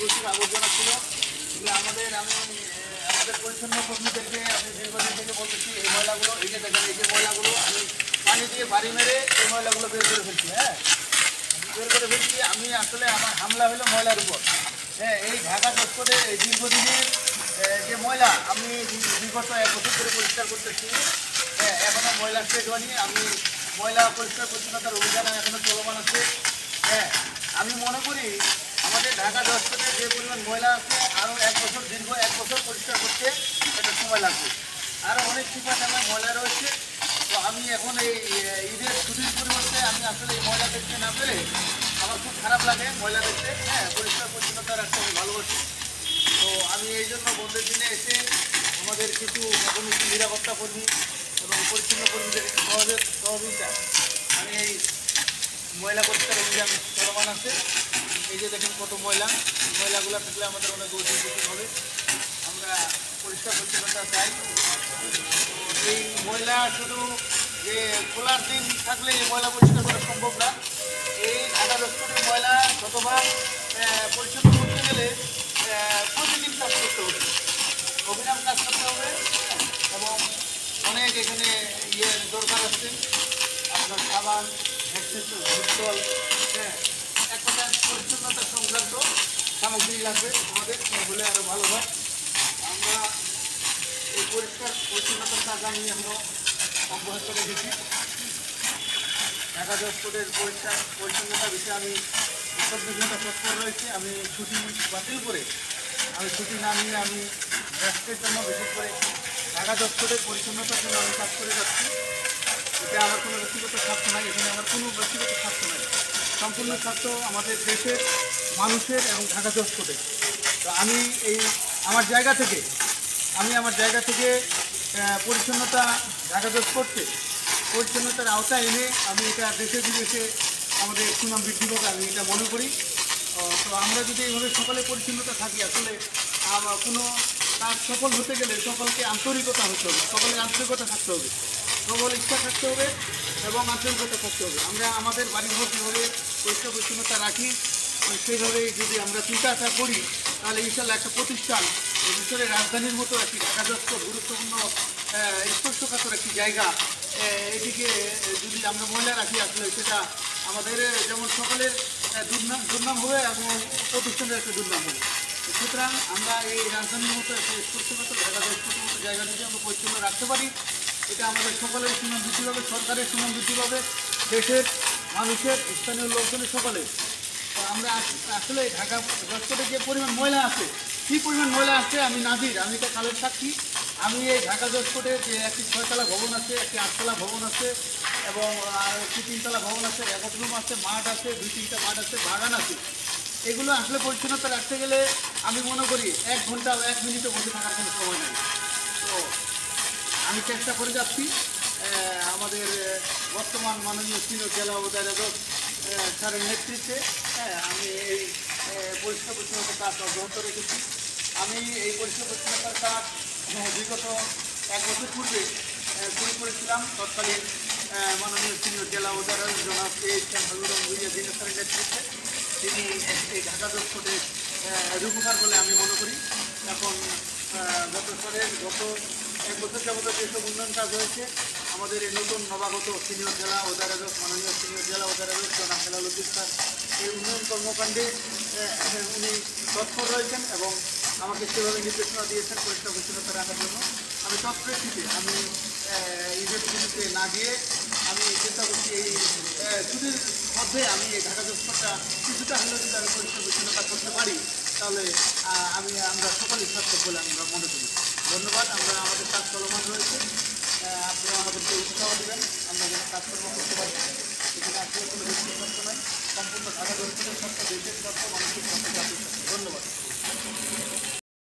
প্রচুর আবর্জনা ছিল। আমাদের পরিচ্ছন্ন কর্মীদেরকে আমি দীর্ঘদিন থেকে বলতেছি, এই ময়লাগুলো, এই যে দেখেন, এই যে ময়লাগুলো আমি পানি দিয়ে বাড়ি মেরে এই ময়লাগুলো বের করে ফেলছি। বের করে ফেলছি। আমি আসলে আমার হামলা হলো ময়লার উপর। এই ঢাকা চত্বরে এই দীর্ঘদিনের যে ময়লা, আমি বিগত 1 বছর ধরে পরিষ্কার করতেছি। এখনও ময়লা শেষ হয়নি। আমি ময়লা পরিষ্কার পরিচ্ছন্নতার অভিযান এখনও চলমান আছে। আমি মনে করি আমাদের ঢাকা চত্বরে যে পরিমাণ ময়লা আছে, আরও 1 বছর, দীর্ঘ 1 বছর পরিষ্কার করতে একটা সময় লাগবে। আরও অনেক ঠিকানা আমার ময়লা রয়েছে। তো আমি এখন এই ঈদের ছুটির পরিবর্তে আমি আসলে এই ময়লা দেখতে না পেরে আমার খুব খারাপ লাগে ময়লা দেখতে। পরিষ্কার পরিচ্ছন্নতা রাখতে আমি ভালোবাসি। তো আমি এই জন্য বন্ধের দিনে এসে আমাদের কিছু নিরাপত্তা কর্মী এবং পরিচ্ছন্ন কর্মীদের সহযোগিতা আমি এই ময়লা পরিষ্কার অভিযান চলমান আছে। এই যে দেখেন কত ময়লাগুলো থাকলে আমাদের অনেক অসুবিধা হবে। আমরা পরিষ্কার পরিচ্ছন্নতা চাই। এই ময়লা শুধু যে খোলার দিন থাকলে এই ময়লা পরিষ্কার করা সম্ভব না। এই ঢাকা চত্বরের ময়লা শতভাগ পরিচ্ছন্ন করতে গেলে প্রতিদিন কাজ করতে হবে, অবিরাম কাজ করতে হবে। এবং অনেক এখানে দরকার আছে, আপনার সাবান, ভুট্টল, এক কথা পরিচ্ছন্নতা সংক্রান্ত সামগ্রী লাগবে আমাদের, বলে আরও ভালো হয়। আমরা এই পরিষ্কার পরিচ্ছন্নতার কাজ আমি এখনও অব্যাহত রেখেছি। ঢাকা চত্বরের পরিষ্কার পরিচ্ছন্নতার বিষয়ে আমি 24 ঘন্টা তৎপর রয়েছি। আমি ছুটি বাতিল করে, আমি ছুটি না নিয়ে আমি রাষ্ট্রের জন্য, বিশেষ করে ঢাকা চত্বরের পরিচ্ছন্নতার জন্য আমি কাজ করে যাচ্ছি। এটা আমার কোনো ব্যক্তিগত স্বার্থ নাই, এখানে আমার কোনো ব্যক্তিগত স্বার্থ নাই। সম্পূর্ণ স্বার্থ আমাদের দেশের মানুষের এবং ঢাকা চত্বরের। তো আমি আমার জায়গা থেকে পরিচ্ছন্নতা ঢাকা চত্বরকে পরিচ্ছন্নতার আওতায় এনে আমি এটা দেশে বিদেশে আমাদের সুনাম বৃদ্ধি পাবে, আমি এটা মনে করি। তো আমরা যদি এইভাবে সকালে পরিচ্ছন্নতা থাকি, আসলে কোনো কাজ সফল হতে গেলে সকলকে আন্তরিকতা হতে হবে, সকলের আন্তরিকতা থাকতে হবে, প্রবল ইচ্ছা থাকতে হবে এবং আন্তরিকতা থাকতে হবে। আমরা আমাদের বাড়িঘর কীভাবে পরিষ্কার পরিচ্ছন্নতা রাখি, সেইভাবে যদি আমরা চিন্তাটা করি, তাহলে ইনশাল্লাহ একটা প্রতিষ্ঠান, দেশের রাজধানীর মতো একটি ঢাকা চত্বর গুরুত্বপূর্ণ স্পর্শকাতর একটি জায়গা, এটিকে যদি আমরা ময়লা রাখি, আসলে সেটা আমাদের যেমন সকলের দুর্নাম হবে এবং প্রতিষ্ঠানের একটা দুর্নাম হবে। সুতরাং আমরা এই রাজধানীর মতো একটা স্পর্শকাতর ঢাকা চত্বরের মতো জায়গা যদি আমরা পরিচ্ছন্ন রাখতে পারি, এটা আমাদের সকলের সুনাম বৃদ্ধি পাবে, সরকারের সুনাম বৃদ্ধি পাবে, দেশের মানুষের, স্থানীয় লোকজনের সকলের। আমরা আসলে ঢাকা চত্বরে যে পরিমাণ ময়লা আছে, কী পরিমাণ ময়লা আছে আমি নাজির, আমি তো কালের সাক্ষী। আমি এই ঢাকা চত্বরে যে একটি 6তলা ভবন আছে, একটি 8তলা ভবন আছে এবং একটি 3তলা ভবন আছে, রেকর্ড রুম আছে, মাঠ আছে, 2-3টা মাঠ আছে, বাগান আছে। এগুলো আসলে পরিচ্ছন্নতা রাখতে গেলে আমি মনে করি 1 ঘন্টা 1 মিনিটও বসে থাকার কোনো সময় নেই। তো আমি চেষ্টা করে যাচ্ছি। আমাদের বর্তমান মাননীয় সিনিয়র জেলা অবদারক স্যারের নেতৃত্বে আমি এই পরিষ্কার পরিচ্ছন্নতার কাজ অব্যাহত রেখেছি। আমি এই পরিষ্কার পরিচ্ছন্নতার কাজ বিগত 1 বছর পূর্বে শুরু করেছিলাম তৎকালীন মাননীয় সিনিয়র জেলা অবদারক জনাব স্যারের নেতৃত্বে। তিনি এই ঢাকা চত্বরে রূপকার বলে আমি মনে করি। এখন গত 1 বছর যাবত যেসব উন্নয়ন কাজ হয়েছে, আমাদের এই নতুন নবাগত সিনিয়র জেলা অবদারক, মাননীয় সিনিয়র জেলা অবদারক জনাব হেলালুদ্দিন স্যার এই উন্নয়ন কর্মকাণ্ডে উনি তৎপর রয়েছেন এবং আমাকে সেভাবে নির্দেশনা দিয়েছেন পরিষ্কার পরিচ্ছন্নতা রাখার জন্য। আমি তৎপ্রেক্ষিতে আমি ঈদের ছুটিতে না গিয়ে আমি চেষ্টা করছি এই ছুটির মধ্যে আমি এই ঢাকা চত্বরটা কিছুটা হলেও যদি আমি পরিষ্কার পরিচ্ছন্নতা করতে পারি, তাহলে আমরা সকলেই সার্থক বলে আমরা মনে করি। ধন্যবাদ। আমরা আমাদের কাজ চলমান রয়েছে, আপনারা আমাদেরকে উৎসাহ দেবেন, আমরা যেন কাজকর্ম করতে পারি। এখানে আসলে কোনো ব্যক্তির স্বার্থ নয়, সম্পূর্ণ ঢাকা চত্বরের স্বার্থ, দেশের স্বার্থ, মানুষের স্বার্থ, জাতির স্বার্থ। ধন্যবাদ।